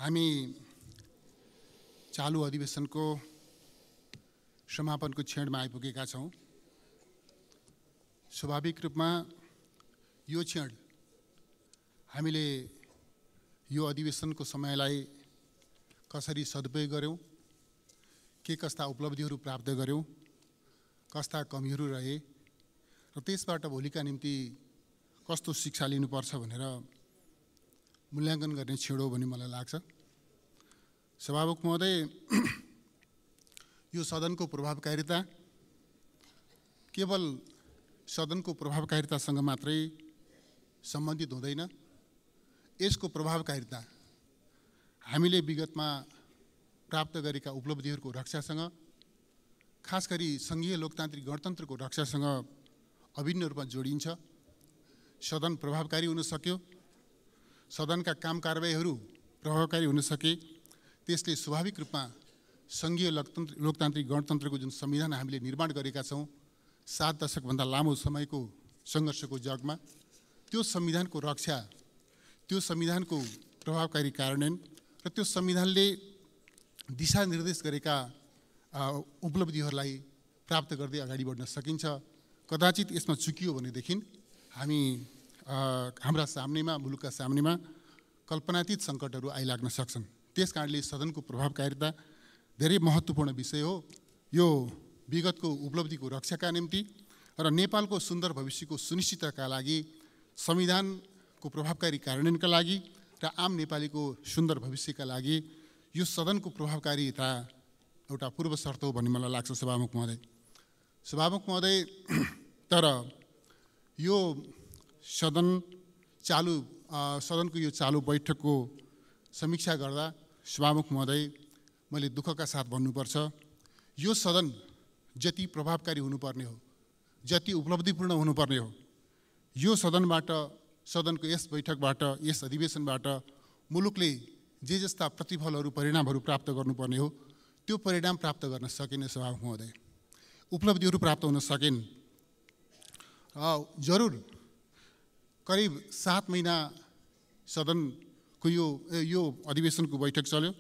हामी चालू अधिवेशनको समापनको क्षणमा आइपुगेका छौं। स्वाभाविक रूपमा यो क्षण हामीले यो अधिवेशनको समयलाई कसरी सदुपयोग गर्यौं, के कस्ता उपलब्धिहरू प्राप्त गर्यौं, कस्ता कमीहरू रहे र त्यसबाट भोलिका निम्ति कस्तो शिक्षा लिनुपर्छ भनेर मूल्याङ्कन गर्ने क्षण हो भन्ने मलाई लाग्छ। सभामुख महोदय, यो सदनको प्रभावकारिता केवल सदनको प्रभावकारितासँग मात्रै सम्बन्धित हुँदैन। यसको प्रभावकारिता हामीले विगतमा प्राप्त गरेका उपलब्धिहरूको रक्षासँग, खास गरी संघीय लोकतान्त्रिक गणतन्त्रको रक्षासँग अभिन्न रूपमा जोडिन्छ। सदन प्रभावकारी हुन सक्यो, सदनका काम कारबाहीहरू प्रभावकारी हुन सके, त्यसले स्वाभाविक रूपमा संघीय लोकतान्त्रिक गणतन्त्रको जुन संविधान हामीले निर्माण गरेका छौं 7 दशकभन्दा लामो समयको सङ्घर्षको जगमा, त्यो संविधानको रक्षा, त्यो संविधानको प्रभावकारी कार्यान्वयन र त्यो संविधानले दिशानिर्देश गरेका उपलब्धिहरूलाई प्राप्त गर्दै अगाडि बढ्न सकिन्छ। कदाचित यसमा चुकियो भनेदेखि हामी हाम्रा सामनेमा, मुलुकका सामनेमा कल्पनातीत सङ्कटहरू आइलाग्न सक्छन्। त्यसकारणले सदनको प्रभावकारिता धेरै महत्त्वपूर्ण विषय हो। यो विगतको उपलब्धिको रक्षाका निम्ति र नेपालको सुन्दर भविष्यको सुनिश्चितताका लागि, संविधानको प्रभावकारी कार्यान्वयनका लागि र आम नेपालीको सुन्दर भविष्यका लागि यो सदनको प्रभावकारिता एउटा पूर्व शर्त हो भन्ने मलाई लाग्छ। सभामुख महोदय, तर यो सदनको यो चालु बैठकको समीक्षा गर्दा सभामुख महोदय, मैले दुःखका साथ भन्नुपर्छ, यो सदन जति प्रभावकारी हुनुपर्ने हो, जति उपलब्धिपूर्ण हुनुपर्ने हो, यो सदनबाट, सदनको यस बैठकबाट, यस अधिवेशनबाट मुलुकले जे जस्ता प्रतिफलहरू, परिणामहरू प्राप्त गर्नुपर्ने हो, त्यो परिणाम प्राप्त गर्न सकेन। सभामुख महोदय, उपलब्धिहरू प्राप्त हुन सकेन। जरुर करिब 7 महिना सदनको यो अधिवेशनको बैठक चल्यो,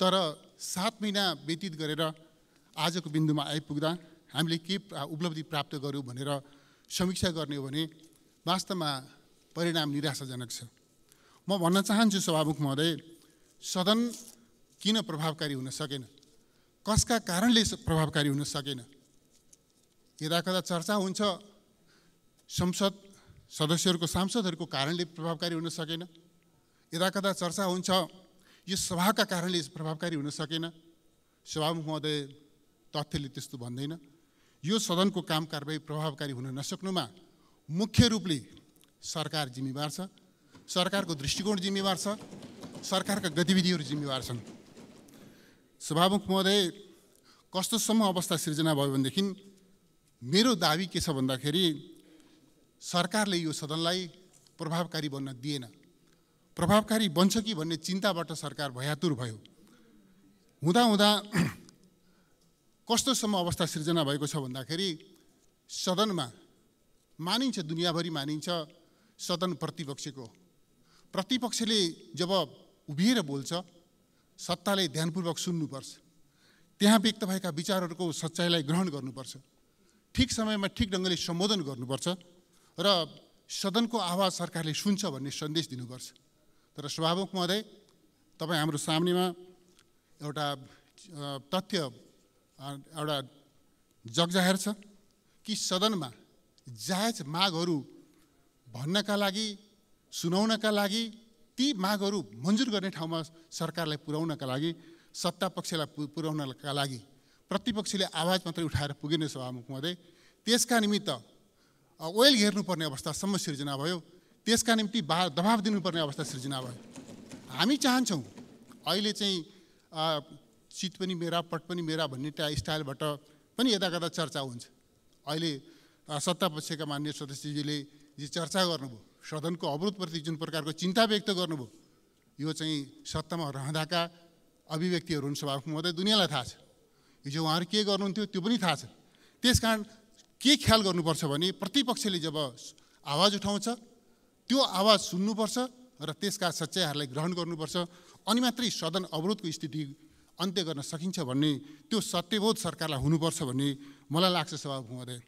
तर 7 महिना व्यतीत गरेर आजको बिन्दुमा आइपुग्दा हामीले के उपलब्धि प्राप्त गर्यौं भनेर समीक्षा गर्ने हो भने वास्तवमा परिणाम निराशाजनक छ। म भन्न चाहन्छु सभामुख महोदय, सदन किन प्रभावकारी हुन सकेन, कसका कारणले प्रभावकारी हुन सकेन। यदाकदा चर्चा हुन्छ संसद सदस्यहरूको, सांसदहरूको कारणले प्रभावकारी हुन सकेन, यदाकदा चर्चा हुन्छ यो सभाका कारणले प्रभावकारी हुन सकेन। सभामुख महोदय, तथ्यले त्यस्तो भन्दैन। यो सदनको काम कारबाही प्रभावकारी हुन नसक्नुमा मुख्य रूपले सरकार जिम्मेवार छ, सरकारको दृष्टिकोण जिम्मेवार छ, सरकारका गतिविधिहरू जिम्मेवार छन्। सभामुख महोदय, कस्तोसम्म अवस्था सिर्जना भयो भनेदेखि मेरो दाबी के छ भन्दाखेरि सरकारले यो सदनलाई प्रभावकारी बन्न दिएन। प्रभावकारी बन्छ कि भन्ने चिन्ताबाट सरकार भयातुर भयो। हुँदा कस्तोसम्म अवस्था सिर्जना भएको छ भन्दाखेरि सदनमा मानिन्छ, दुनियाँभरि मानिन्छ, सदन प्रतिपक्षको। प्रतिपक्षले जब उभिएर बोल्छ, सत्ताले ध्यानपूर्वक सुन्नुपर्छ, त्यहाँ व्यक्त भएका विचारहरूको सच्चाइलाई ग्रहण गर्नुपर्छ, ठिक समयमा ठिक ढङ्गले सम्बोधन गर्नुपर्छ र सदनको आवाज सरकारले सुन्छ भन्ने सन्देश दिनुपर्छ। तर सभामुख महोदय, तपाईँ हाम्रो सामनेमा एउटा तथ्य, एउटा जगजाहेर छ कि सदनमा जायज मागहरू भन्नका लागि, सुनाउनका लागि, ती मागहरू मन्जुर गर्ने ठाउँमा सरकारलाई पुर्याउनका लागि, सत्ता पक्षलाई पुर्याउनका लागि प्रतिपक्षले आवाज मात्रै उठाएर पुगेन। सभामुख महोदय, त्यसका निमित्त ओयल घेर्नुपर्ने अवस्थासम्म सिर्जना भयो, त्यसका निम्ति दबाब दिनुपर्ने अवस्था सिर्जना भयो। हामी चाहन्छौँ अहिले चाहिँ चित पनि मेरा, पट पनि मेरा भन्ने स्टाइलबाट पनि यदाकदा चर्चा हुन्छ। अहिले सत्तापक्षका मान्य सदस्यजीले जे चर्चा गर्नुभयो, सदनको अवरोधप्रति जुन प्रकारको चिन्ता व्यक्त गर्नुभयो, यो चाहिँ सत्तामा रहँदाका अभिव्यक्तिहरू हुन्। सभामुख महोदय, दुनियाँलाई थाहा छ हिजो उहाँहरू के गर्नुहुन्थ्यो, त्यो पनि थाहा छ। त्यसकारण के ख्याल गर्नुपर्छ भने प्रतिपक्षले जब आवाज उठाउँछ त्यो आवाज सुन्नुपर्छ र त्यसका सच्याइहरूलाई ग्रहण गर्नुपर्छ, अनि मात्रै सदन अवरोधको स्थिति अन्त्य गर्न सकिन्छ भन्ने त्यो सत्यबोध सरकारलाई हुनुपर्छ भन्ने मलाई लाग्छ सभामुख महोदय।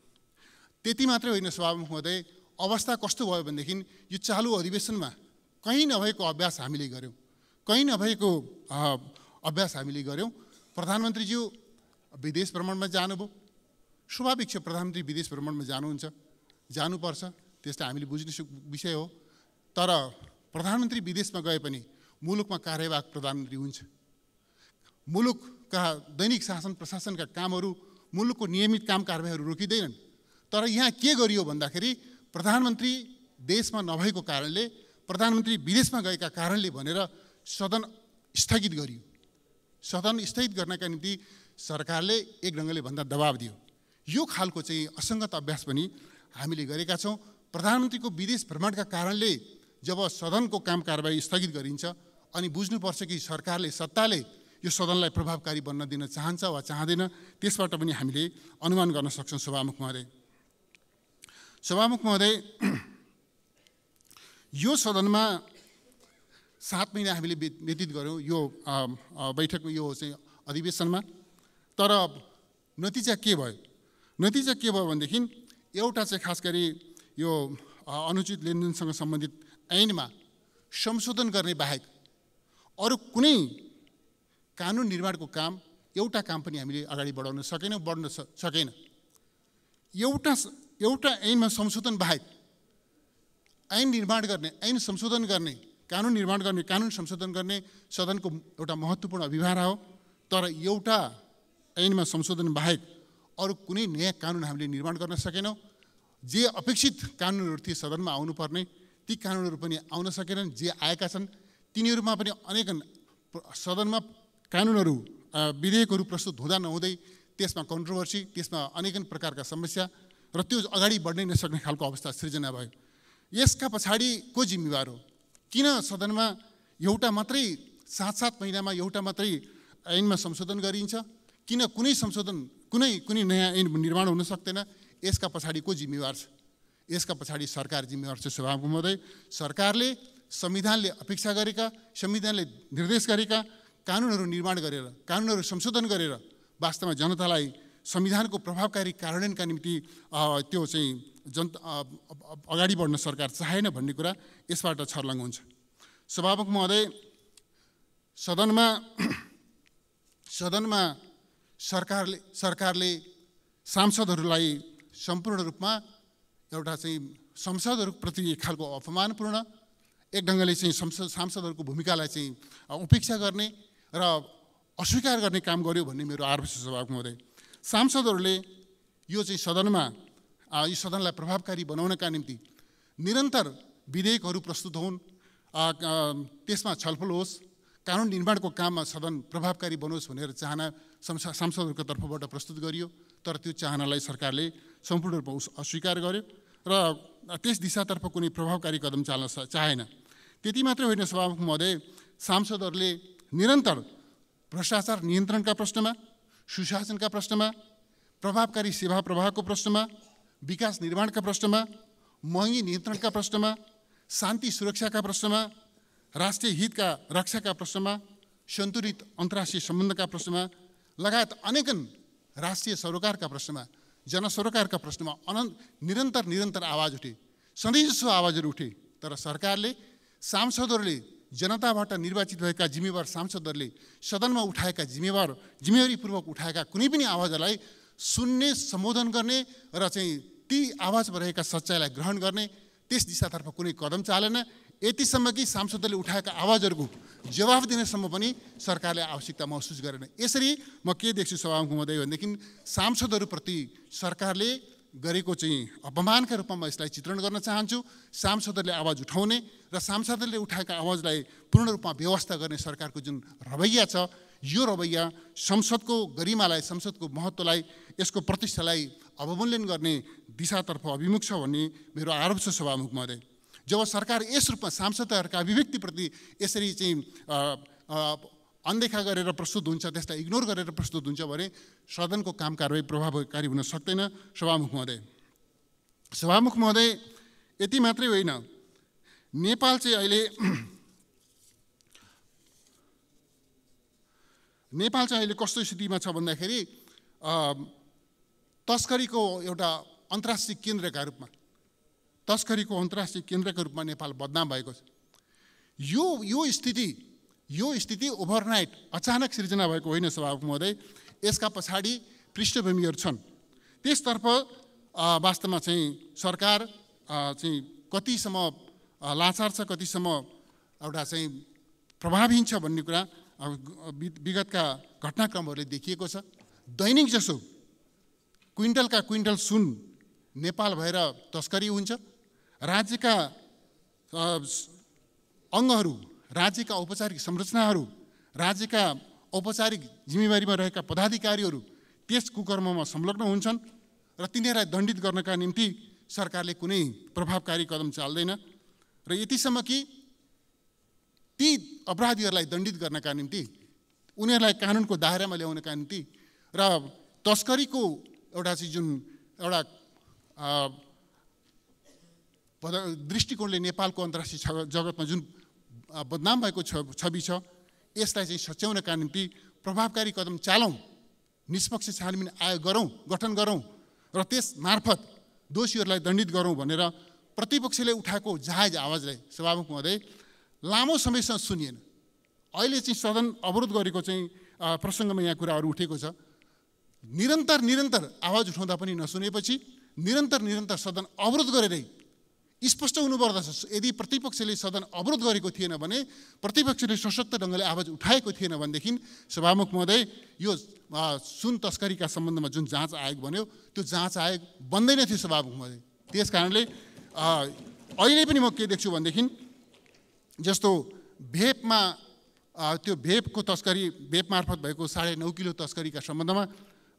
त्यति मात्रै होइन सभामुख महोदय, अवस्था कस्तो भयो भनेदेखि यो चालु अधिवेशनमा कहीँ नभएको अभ्यास हामीले गऱ्यौँ, कहीँ नभएको अभ्यास हामीले गऱ्यौँ। प्रधानमन्त्रीज्यू विदेश भ्रमणमा जानुभयो, स्वाभाविक छ प्रधानमन्त्री विदेश भ्रमणमा जानुहुन्छ, जानुपर्छ, त्यसलाई हामीले बुझ्ने विषय हो। तर प्रधानमन्त्री विदेशमा गए पनि मुलुकमा कार्यवाहक प्रधानमन्त्री हुन्छ। मुलुकका दैनिक शासन प्रशासनका कामहरू, मुलुकको नियमित काम कारबाहीहरू रोकिँदैनन्। तर यहाँ के गरियो भन्दाखेरि प्रधानमन्त्री देशमा नभएको कारणले, प्रधानमन्त्री विदेशमा गएका कारणले भनेर सदन स्थगित गरियो। सदन स्थगित गर्नका निम्ति सरकारले एक ढङ्गले भन्दा दबाब दियो। यो खालको चाहिँ असङ्गत अभ्यास पनि हामीले गरेका छौँ। प्रधानमन्त्रीको विदेश भ्रमणका कारणले जब सदनको काम कारबाही स्थगित गरिन्छ अनि बुझ्नुपर्छ कि सरकारले, सत्ताले यो सदनलाई प्रभावकारी बन्न दिन चाहन्छ वा चाहँदैन, त्यसबाट पनि हामीले अनुमान गर्न सक्छौँ। सभामुख महोदय, यो सदनमा 7 महिना हामीले व्यतीत गऱ्यौँ यो बैठकमा, यो चाहिँ अधिवेशनमा। तर नतिजा के भयो? नतिजा के भयो भनेदेखि एउटा चाहिँ खास गरी यो अनुचित लेनदेनसँग सम्बन्धित ऐनमा संशोधन गर्ने बाहेक अरू कुनै कानुन निर्माणको काम, एउटा काम पनि हामीले अगाडि बढाउन सकेनौँ, बढ्न सकेन। एउटा ऐनमा संशोधन बाहेक ऐन निर्माण गर्ने, ऐन संशोधन गर्ने, कानुन निर्माण गर्ने, कानुन संशोधन गर्ने सदनको एउटा महत्त्वपूर्ण अभिभार हो। तर एउटा ऐनमा संशोधन बाहेक अरू कुनै नयाँ कानुन हामीले निर्माण गर्न सकेनौँ। जे अपेक्षित कानुनहरू थिए सदनमा आउनुपर्ने, ती कानुनहरू पनि आउन सकेनन्। जे आएका छन् तिनीहरूमा पनि अनेक सदनमा कानुनहरू, विधेयकहरू प्रस्तुत हुँदा नहुँदै त्यसमा कन्ट्रोभर्सी, त्यसमा अनेक प्रकारका समस्या र त्यो अगाडि बढ्नै नसक्ने खालको अवस्था सृजना भयो। यसका पछाडि को जिम्मेवार हो? किन सदनमा एउटा मात्रै 7 महिनामा एउटा मात्रै ऐनमा संशोधन गरिन्छ? किन कुनै नयाँ ऐन निर्माण हुन सक्दैन? यसका पछाडि को जिम्मेवार छ? यसका पछाडि सरकार जिम्मेवार छ। सभामुख महोदय, सरकारले संविधानले अपेक्षा गरेका, संविधानले निर्देश गरेका कानुनहरू निर्माण गरेर, कानुनहरू संशोधन गरेर वास्तवमा जनतालाई संविधानको प्रभावकारी कार्यान्वयनका निम्ति त्यो चाहिँ अगाडि बढ्न सरकार चाहेन भन्ने कुरा यसबाट छर्लङ्ग हुन्छ। सभामुख महोदय, सदनमा सरकारले सांसदहरूलाई सम्पूर्ण रूपमा एउटा चाहिँ संसदहरूप्रति एक खालको अपमानपूर्ण, एक ढङ्गले चाहिँ सांसदहरूको भूमिकालाई चाहिँ उपेक्षा गर्ने र अस्वीकार गर्ने काम गर्यो भन्ने मेरो आरोप छ। सभामुख महोदय, सांसदहरूले यो चाहिँ यो सदनलाई प्रभावकारी बनाउनका निम्ति निरन्तर विधेयकहरू प्रस्तुत हुन्, त्यसमा छलफल होस्, कानुन निर्माणको काममा सदन प्रभावकारी बनोस् भनेर चाहना सांसदहरूको तर्फबाट प्रस्तुत गरियो। तर त्यो चाहनालाई सरकारले सम्पूर्ण रूपमा अस्वीकार गर्यो र त्यस दिशातर्फ कुनै प्रभावकारी कदम चाल्न चाहेन। त्यति मात्रै होइन सभामुख महोदय, सांसदहरूले निरन्तर भ्रष्टाचार नियन्त्रणका प्रश्नमा, सुशासनका प्रश्नमा, प्रभावकारी सेवा प्रवाहको प्रश्नमा, विकास निर्माणका प्रश्नमा, महँगी नियन्त्रणका प्रश्नमा, शान्ति सुरक्षाका प्रश्नमा, राष्ट्रिय हितका रक्षाका प्रश्नमा, सन्तुलित अन्तर्राष्ट्रिय सम्बन्धका प्रश्नमा लगायत अनेकन राष्ट्रिय सरोकारका प्रश्नमा, जनसरोकारका प्रश्नमा निरन्तर आवाज उठे, सधैँजसो आवाजहरू उठे। तर सरकारले, सांसदहरूले, जनताबाट निर्वाचित भएका जिम्मेवार सांसदहरूले सदनमा उठाएका जिम्मेवारीपूर्वक उठाएका कुनै पनि आवाजलाई सुन्ने, सम्बोधन गर्ने र चाहिँ ती आवाजमा रहेका सच्चाइलाई ग्रहण गर्ने, त्यस दिशातर्फ कुनै कदम चालेन। यतिसम्म कि सांसदहरूले उठाएका आवाजहरूको जवाफ दिनेसम्म पनि सरकारले आवश्यकता महसुस गरेन। यसरी म के देख्छु सभामुख महोदय भनेदेखि सांसदहरूप्रति सरकारले गरेको चाहिँ अपमानका रूपमा म यसलाई चित्रण गर्न चाहन्छु। सांसदहरूले आवाज उठाउने र सांसदहरूले उठाएका आवाजलाई पूर्ण रूपमा व्यवस्था गर्ने सरकारको जुन रवैया छ, यो रवैया संसदको गरिमालाई, संसदको महत्त्वलाई, यसको प्रतिष्ठालाई अवमूल्यन गर्ने दिशातर्फ अभिमुख छ भन्ने मेरो आरोप छ। सभामुख महोदय, जब सरकार यस रूपमा सांसदहरूका अभिव्यक्तिप्रति यसरी चाहिँ अनदेखा गरेर प्रस्तुत हुन्छ, त्यसलाई इग्नोर गरेर प्रस्तुत हुन्छ भने सदनको काम कारबाही प्रभावकारी हुन सक्दैन। सभामुख महोदय, यति मात्रै होइन, नेपाल चाहिँ अहिले कस्तो स्थितिमा छ भन्दाखेरि तस्करीको एउटा अन्तर्राष्ट्रिय केन्द्रका रूपमा नेपाल बदनाम भएको छ। यो स्थिति ओभरनाइट अचानक सिर्जना भएको होइन सभामुख महोदय। यसका पछाडि पृष्ठभूमिहरू छन्। त्यसतर्फ वास्तवमा चाहिँ सरकार चाहिँ कतिसम्म लाचार छ, कतिसम्म एउटा चाहिँ प्रभावहीन छ भन्ने कुरा विगतका घटनाक्रमहरूले देखिएको छ। दैनिक जसो क्विन्टलका क्विन्टल सुन नेपाल भएर तस्करी हुन्छ। राज्यका अङ्गहरू, राज्यका औपचारिक संरचनाहरू, राज्यका औपचारिक जिम्मेवारीमा रहेका पदाधिकारीहरू त्यस कुकर्ममा संलग्न हुन्छन् र तिनीहरूलाई दण्डित गर्नका निम्ति सरकारले कुनै प्रभावकारी कदम चाल्दैन र यतिसम्म कि ती अपराधीहरूलाई दण्डित गर्नका निम्ति, उनीहरूलाई कानुनको दायरामा ल्याउनका निम्ति र तस्करीको एउटा चाहिँ जुन एउटा दृष्टिकोणले नेपालको अन्तर्राष्ट्रिय जगतमा जुन बदनाम भएको छवि छ, यसलाई चाहिँ सच्याउनका निम्ति प्रभावकारी कदम चालौँ, निष्पक्ष छानबिन आयोग गठन गरौँ र त्यस मार्फत दोषीहरूलाई दण्डित गरौँ भनेर प्रतिपक्षले उठाएको जायज आवाजलाई सभामुख महोदय लामो समयसम्म सुनिएन। अहिले चाहिँ सदन अवरोध गरेको चाहिँ प्रसङ्गमा यहाँ कुराहरू उठेको छ। निरन्तर आवाज उठाउँदा पनि नसुनेपछि निरन्तर सदन अवरोध गरेरै स्पष्ट हुनुपर्दछ। यदि प्रतिपक्षले सदन अवरोध गरेको थिएन भने, प्रतिपक्षले सशक्त ढङ्गले आवाज उठाएको थिएन भनेदेखि सभामुख महोदय यो सुन तस्करीका सम्बन्धमा जुन जाँच आयोग बन्यो त्यो जाँच आयोग बन्दैन थियो सभामुख महोदय। त्यस कारणले अहिले पनि म के देख्छु भनेदेखि जस्तो भेपमा त्यो भेपको तस्करी, भेप मार्फत भएको 9.5 किलो तस्करीका सम्बन्धमा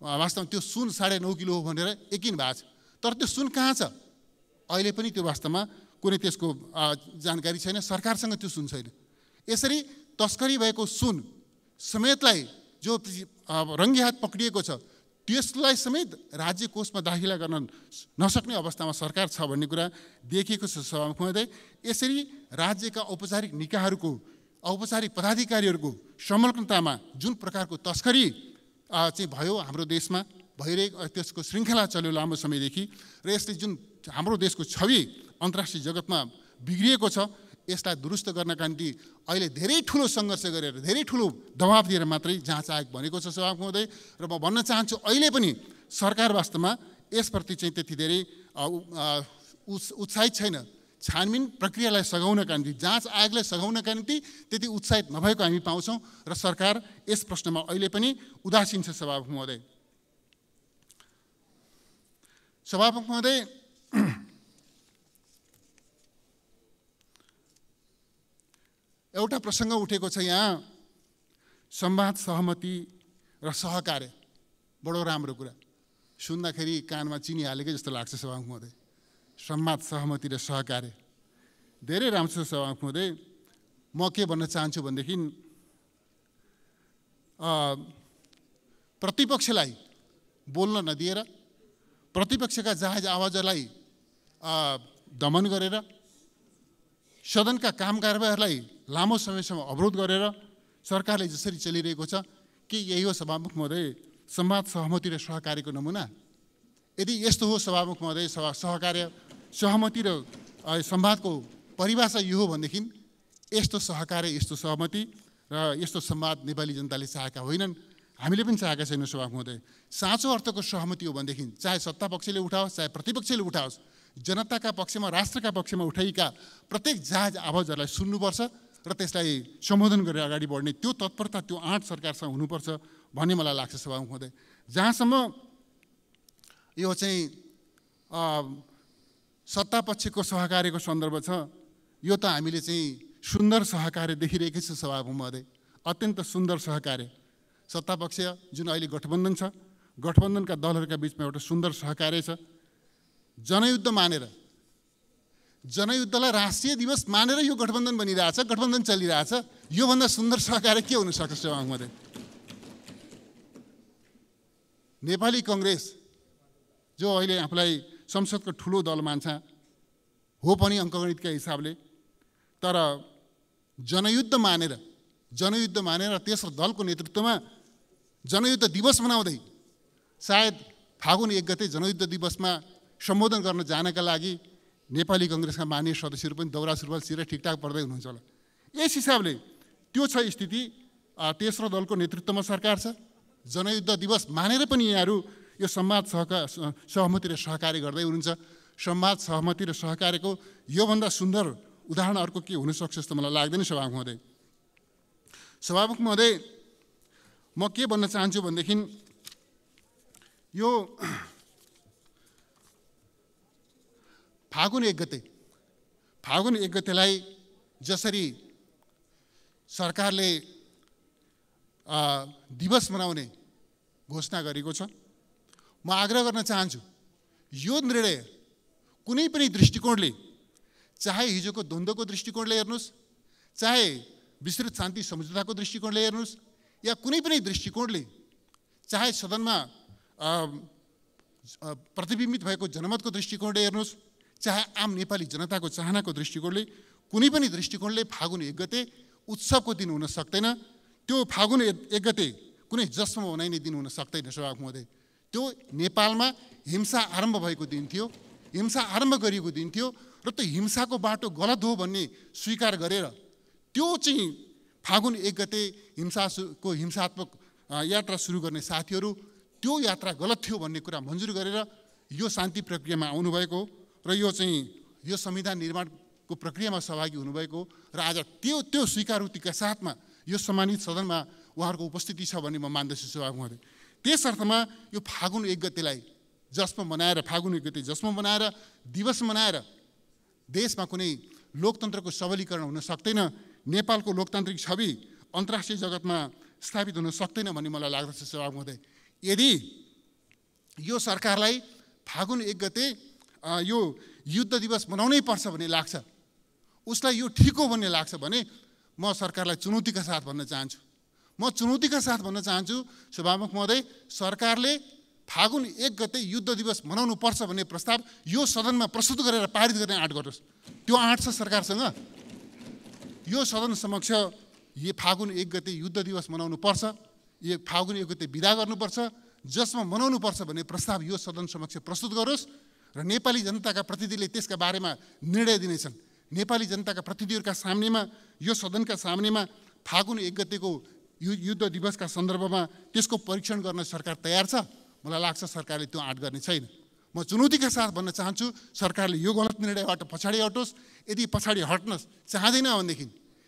वास्तवमा त्यो सुन 9.5 किलो हो भनेर यकिन भएको छ। तर त्यो सुन कहाँ छ अहिले पनि त्यो वास्तवमा कुनै त्यसको जानकारी छैन। सरकारसँग त्यो सुन छैन। यसरी तस्करी भएको सुन समेतलाई जो रङ्गी हात पक्रिएको छ त्यसलाई समेत राज्य कोषमा दाखिला गर्न नसक्ने अवस्थामा सरकार छ भन्ने कुरा देखिएको छ सभामुख महोदय। यसरी राज्यका औपचारिक निकायहरूको, औपचारिक पदाधिकारीहरूको संलग्नतामा जुन प्रकारको तस्करी चाहिँ भयो हाम्रो देशमा, भइरहेको त्यसको श्रृङ्खला चल्यो लामो समयदेखि र यसले जुन हाम्रो देशको छवि अन्तर्राष्ट्रिय जगतमा बिग्रिएको छ, यसलाई दुरुस्त गर्नका निम्ति अहिले धेरै ठुलो सङ्घर्ष गरेर, धेरै ठुलो दबाब दिएर मात्रै जाँच आयोग बनेको छ सभामुख महोदय। र म भन्न चाहन्छु अहिले पनि सरकार वास्तवमा यसप्रति चाहिँ त्यति धेरै उत्साहित छैन। छानबिन प्रक्रियालाई सघाउनका निम्ति, जाँच आयोगलाई सघाउनका निम्ति त्यति उत्साहित नभएको हामी पाउँछौँ र सरकार यस प्रश्नमा अहिले पनि उदासीन छ सभामुख महोदय। सभामुख महोदय, एउटा प्रसङ्ग उठेको छ यहाँ, संवाद, सहमति र सहकार्य। बडो राम्रो कुरा, सुन्दाखेरि कानमा चिनी हालेकै जस्तो लाग्छ सभामुख महोदय। संवाद, सहमति र सहकार्य धेरै राम्रो छ सभामुख महोदय। म के भन्न चाहन्छु भनेदेखि प्रतिपक्षलाई बोल्न नदिएर, प्रतिपक्षका जायज आवाजलाई दमन गरेर, सदनका काम कारबाहीहरूलाई लामो समयसम्म अवरोध गरेर सरकारले जसरी चलिरहेको छ, के यही हो सभामुख महोदय संवाद, सहमति र सहकार्यको नमुना? यदि यस्तो हो सभामुख महोदय, सहकार्य, सहमति र संवादको परिभाषा यो हो भनेदेखि यस्तो सहकार्य, यस्तो सहमति र यस्तो संवाद नेपाली जनताले चाहेका होइनन्, हामीले पनि चाहेका छैनौँ सभामुख महोदय। साँचो अर्थको सहमति हो भनेदेखि चाहे सत्ता पक्षले उठाओस्, चाहे प्रतिपक्षले उठाओस्, जनताका पक्षमा, राष्ट्रका पक्षमा उठाएका प्रत्येक जायज आवाजहरूलाई सुन्नुपर्छ र त्यसलाई सम्बोधन गरेर अगाडि बढ्ने त्यो तत्परता, त्यो आँट सरकारसँग हुनुपर्छ भन्ने मलाई लाग्छ सभामुख महोदय। जहाँसम्म यो चाहिँ सत्ता पक्षको सहकार्यको सन्दर्भ छ, यो त हामीले चाहिँ सुन्दर सहकार्य देखिरहेकै छ सभामुख महोदय। अत्यन्त सुन्दर सहकार्य। सत्ता पक्ष जुन अहिले गठबन्धन छ, गठबन्धनका दलहरूका बिचमा एउटा सुन्दर सहकार्य छ। जनयुद्ध मानेर, जनयुद्धलाई राष्ट्रिय दिवस मानेर यो गठबन्धन बनिरहेछ, गठबन्धन चलिरहेछ। योभन्दा सुन्दर सहकार्य के हुनसक्छ सभामुख महोदय? नेपाली कङ्ग्रेस जो अहिले आफूलाई संसदको ठुलो दल मान्छ, हो पनि अङ्कगणितका हिसाबले, तर जनयुद्ध मानेर तेस्रो दलको नेतृत्वमा जनयुद्ध दिवस मनाउँदै सायद फागुन 1 गते जनयुद्ध दिवसमा सम्बोधन गर्न जानका लागि नेपाली कांग्रेसका मान्य सदस्यहरू पनि दौरा सुरुवाल सिर ठिकठाक पर्दै हुनुहुन्छ होला। यस हिसाबले त्यो छ स्थिति। तेस्रो दलको नेतृत्वमा सरकार छ। जनयुद्ध दिवस मानेर पनि यहाँहरू यो संवाद सहमति र सहकार्य गर्दै हुनुहुन्छ। संवाद सहमति र सहकार्यको योभन्दा सुन्दर उदाहरण अर्को के हुनसक्छ जस्तो मलाई लाग्दैन। सभामुख महोदय, म के भन्न चाहन्छु भनेदेखि यो फागुन 1 गतेलाई जसरी सरकारले दिवस मनाउने घोषणा गरेको छ, म आग्रह गर्न चाहन्छु यो निर्णय कुनै पनि दृष्टिकोणले, चाहे हिजोको द्वन्द्वको दृष्टिकोणले हेर्नुहोस्, चाहे विस्तृत शान्ति सम्झौताको दृष्टिकोणले हेर्नुहोस्, या कुनै पनि दृष्टिकोणले, चाहे सदनमा प्रतिबिम्बित भएको जनमतको दृष्टिकोणले हेर्नुहोस्, चाहे आम नेपाली जनताको चाहनाको दृष्टिकोणले, कुनै पनि दृष्टिकोणले फागुन 1 गते उत्सवको दिन हुन सक्दैन। त्यो फागुन 1 गते कुनै जश्न मनाइने दिन हुन सक्दैन। सभामुख महोदय, त्यो नेपालमा हिंसा आरम्भ भएको दिन थियो, हिंसा आरम्भ गरिएको दिन थियो र त्यो हिंसाको बाटो गलत हो भन्ने स्वीकार गरेर त्यो चाहिँ फागुन 1 गते हिंसात्मक यात्रा सुरु गर्ने साथीहरू त्यो यात्रा गलत थियो भन्ने कुरा मन्जुर गरेर यो शान्ति प्रक्रियामा आउनुभएको र यो संविधान निर्माणको प्रक्रियामा सहभागी हुनुभएको र आज त्यो स्वीकारोक्तिका साथमा यो सम्मानित सदनमा उहाँहरूको उपस्थिति छ भन्ने म मान्दछु। सभामुख महोदय, त्यस अर्थमा यो फागुन 1 गतेलाई फागुन 1 गते जश्न मनाएर दिवस मनाएर देशमा कुनै लोकतन्त्रको सबलीकरण हुन सक्दैन, नेपालको लोकतान्त्रिक छवि अन्तर्राष्ट्रिय जगतमा स्थापित हुन सक्दैन भन्ने मलाई लाग्दछ। सभामुख महोदय, यदि यो सरकारलाई फागुन 1 गते यो युद्ध दिवस मनाउनै पर्छ भन्ने लाग्छ, उसलाई यो ठिक हो भन्ने लाग्छ भने म सरकारलाई चुनौतीका साथ भन्न चाहन्छु। सभामुख महोदय, सरकारले फागुन 1 गते युद्ध दिवस मनाउनु पर्छ भन्ने प्रस्ताव यो सदनमा प्रस्तुत गरेर पारित गर्ने आँट गर्नुहोस्। त्यो आँट छ सरकारसँग। यो सदन समक्ष यो फागुन 1 गते युद्ध दिवस मनाउनु पर्छ, यो फागुन 1 गते बिदा गर्नुपर्छ, जसमा मनाउनु पर्छ भन्ने प्रस्ताव यो सदन समक्ष प्रस्तुत गरोस् र नेपाली जनताका प्रतिनिधिले त्यसका बारेमा निर्णय दिनेछन्। नेपाली जनताका प्रतिनिधिहरूका सामनेमा, यो सदनका सामनेमा फागुन 1 गतेको युद्ध दिवसका सन्दर्भमा त्यसको परीक्षण गर्न सरकार तयार छ। मलाई लाग्छ सरकारले त्यो आँट गर्ने छैन। म चुनौतीका साथ भन्न चाहन्छु, सरकारले यो गलत निर्णयबाट पछाडि हटोस्। यदि पछाडि हट्न चाहँदैन भनेदेखि,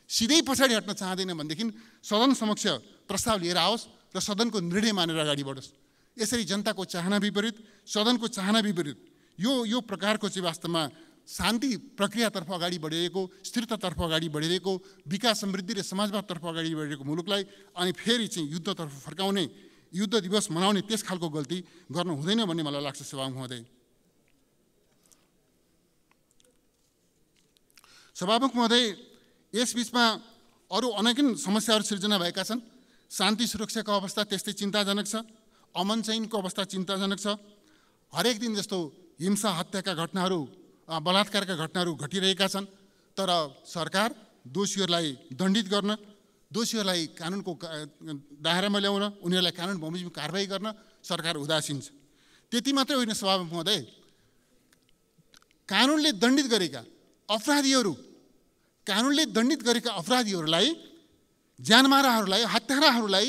सिधै पछाडि हट्न चाहँदैन भनेदेखि सदन समक्ष प्रस्ताव लिएर आओस् र सदनको निर्णय मानेर अगाडि बढोस्। यसरी जनताको चाहना विपरीत, सदनको चाहना विपरीत यो प्रकारको चाहिँ वास्तवमा शान्ति प्रक्रियातर्फ अगाडि बढिरहेको, स्थिरतातर्फ अगाडि बढिरहेको, विकास समृद्धि र समाजवादतर्फ अगाडि बढिरहेको मुलुकलाई अनि फेरि चाहिँ युद्धतर्फ फर्काउने, युद्ध दिवस मनाउने त्यस खालको गल्ती गर्नु हुँदैन भन्ने मलाई लाग्छ। सभामुख महोदय, यसबीचमा अरू अनेक समस्याहरू सिर्जना भएका छन्। शान्ति सुरक्षाको अवस्था त्यस्तै चिन्ताजनक छ, अमन चैनको अवस्था चिन्ताजनक छ। हरेक दिन जस्तो हिंसा, हत्याका घटनाहरू, बलात्कारका घटनाहरू घटिरहेका छन्, तर सरकार दोषीहरूलाई दण्डित गर्न, दोषीहरूलाई कानुनको दायरामा ल्याउन, उनीहरूलाई कानुन बमोजिम कारबाही गर्न सरकार उदासीन छ। त्यति मात्रै होइन सभामुख महोदय, कानुनले दण्डित गरेका अपराधीहरूलाई, ज्यानमाराहरूलाई, हत्याराहरूलाई,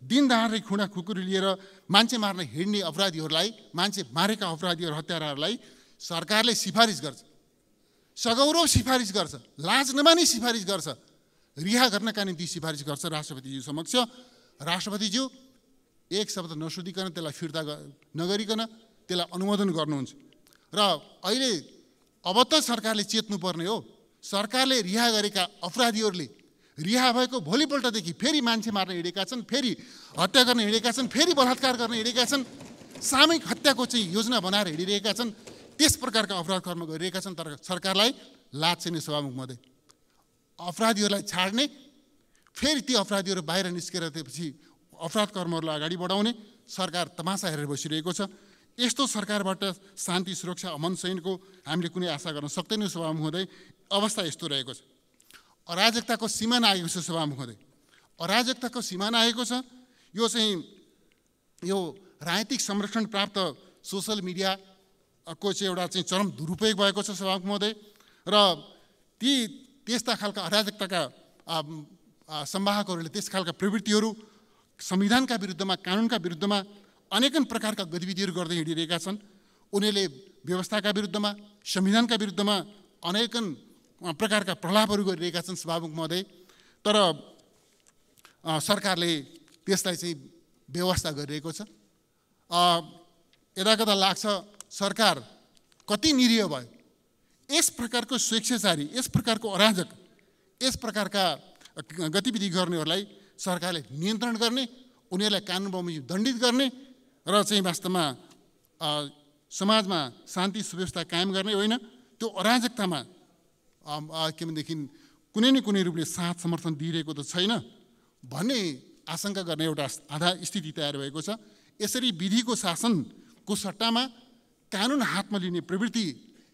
दिन दहाडै खुँडा खुकुरी लिएर मान्छे मार्न हिँड्ने अपराधीहरूलाई, मान्छे मारेका अपराधीहरू, हत्याराहरूलाई सरकारले सिफारिस गर्छ, सगौरव सिफारिस गर्छ, लाज नमानी सिफारिस गर्छ, रिहा गर्नका निम्ति सिफारिस गर्छ राष्ट्रपतिज्यू समक्ष। राष्ट्रपतिज्यू एक शब्द नसोधिकन, त्यसलाई फिर्ता नगरिकन त्यसलाई अनुमोदन गर्नुहुन्छ। र अहिले अब त सरकारले चेत्नुपर्ने हो। सरकारले रिहा गरेका अपराधीहरूले रिहा भएको भोलिपल्टदेखि फेरि मान्छे मार्न हिँडेका छन्, फेरि हत्या गर्न हिँडेका छन्, फेरि बलात्कार गर्न हिँडेका छन्, सामूहिक हत्याको चाहिँ योजना बनाएर हिँडिरहेका छन्, त्यस प्रकारका अपराध कर्म गरिरहेका छन्। तर सरकारलाई लाज छैन सभामुख महोदय। अपराधीहरूलाई छाड्ने, फेरि ती अपराधीहरू बाहिर निस्केर त्यसपछि अपराध कर्महरूलाई अगाडि बढाउने सरकार तमासा हेरेर बसिरहेको छ। यस्तो सरकारबाट शान्ति सुरक्षा अमन चैनको हामीले कुनै आशा गर्न सक्दैनौँ सभामुख महोदय। अवस्था यस्तो रहेको छ। अराजकताको सिमाना आएको छ सभामुख महोदय। अराजकताको सिमाना आएको छ। यो चाहिँ यो राजनीतिक संरक्षण प्राप्त सोसल मिडियाको चाहिँ एउटा चाहिँ चरम दुरुपयोग भएको छ सभामुख महोदय। र त्यस्ता खालका अराजकताका संवाहकहरूले त्यस खालका प्रवृत्तिहरू संविधानका विरुद्धमा, कानुनका विरुद्धमा अनेकन प्रकारका गतिविधिहरू गर्दै हिँडिरहेका छन्। उनीहरूले व्यवस्थाका विरुद्धमा, संविधानका विरुद्धमा अनेकन प्रकारका प्रलापहरू गरिरहेका छन् सभामुख महोदय। तर सरकारले त्यसलाई चाहिँ व्यवस्था गरिरहेको छ। यता कता लाग्छ सरकार कति निरीह भयो। यस प्रकारको स्वेच्छाचारी, यस प्रकारको अराजक, यस प्रकारका गतिविधि गर्नेहरूलाई सरकारले नियन्त्रण गर्ने, उनीहरूलाई कानुन बमोजिम दण्डित गर्ने र चाहिँ वास्तवमा समाजमा शान्ति सुव्यवस्था कायम गर्ने होइन, त्यो अराजकतामा के भनेदेखि कुनै न कुनै रूपले साथ समर्थन दिइरहेको त छैन भन्ने आशंका गर्ने एउटा आधार स्थिति तयार भएको छ। यसरी विधिको शासनको सट्टामा कानुन हातमा लिने प्रवृत्ति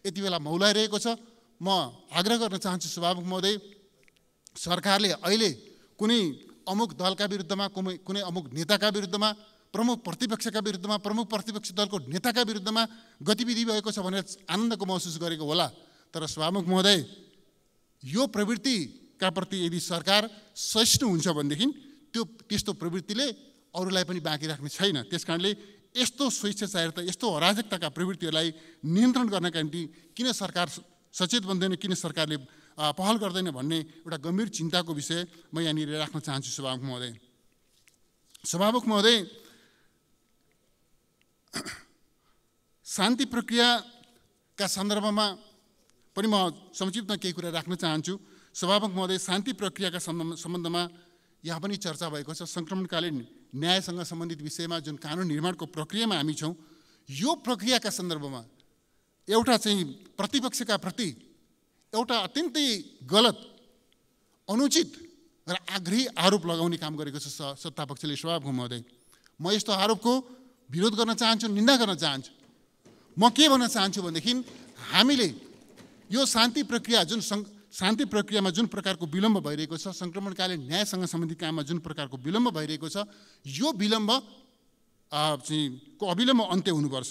यति बेला मौलाइरहेको छ। म आग्रह गर्न चाहन्छु सभामुख महोदय, सरकारले अहिले कुनै अमुक दलका विरुद्धमा, कुनै अमुक नेताका विरुद्धमा, प्रमुख प्रतिपक्षका विरुद्धमा, प्रमुख प्रतिपक्ष दलको नेताका विरुद्धमा गतिविधि भएको छ भनेर आनन्दको महसुस गरेको होला। तर सभामुख महोदय, यो प्रवृत्तिका प्रति यदि सरकार सहिष्णु हुन्छ भनेदेखि त्यस्तो प्रवृत्तिले अरूलाई पनि बाँकी राख्ने छैन। त्यसकारणले यस्तो स्वेच्छाचारिता, यस्तो अराजकताका प्रवृत्तिहरूलाई नियन्त्रण गर्नका निम्ति किन सरकार सचेत बन्दैन, किन सरकारले पहल गर्दैन भन्ने एउटा गम्भीर चिन्ताको विषय म यहाँनिर राख्न चाहन्छु सभामुख महोदय। सभामुख महोदय, शान्ति प्रक्रियाका सन्दर्भमा पनि म संक्षिप्तमा केही कुरा राख्न चाहन्छु। सभामुख महोदय, शान्ति प्रक्रियाका सम्बन्धमा यहाँ पनि चर्चा भएको छ। सङ्क्रमणकालीन न्यायसँग सम्बन्धित विषयमा जुन कानुन निर्माणको प्रक्रियामा हामी छौँ, यो प्रक्रियाका सन्दर्भमा एउटा चाहिँ प्रतिपक्षका प्रति एउटा अत्यन्तै गलत, अनुचित र आग्रही आरोप लगाउने काम गरेको छ सत्तापक्षले सभामुख महोदय। म यस्तो आरोपको विरोध गर्न चाहन्छु, निन्दा गर्न चाहन्छु। म के भन्न चाहन्छु भनेदेखि हामीले यो शान्ति प्रक्रियामा जुन प्रकारको विलम्ब भइरहेको छ, सङ्क्रमणकालीन न्यायसँग सम्बन्धित काममा जुन प्रकारको विलम्ब भइरहेको छ, यो विलम्ब को अविलम्ब अन्त्य हुनुपर्छ।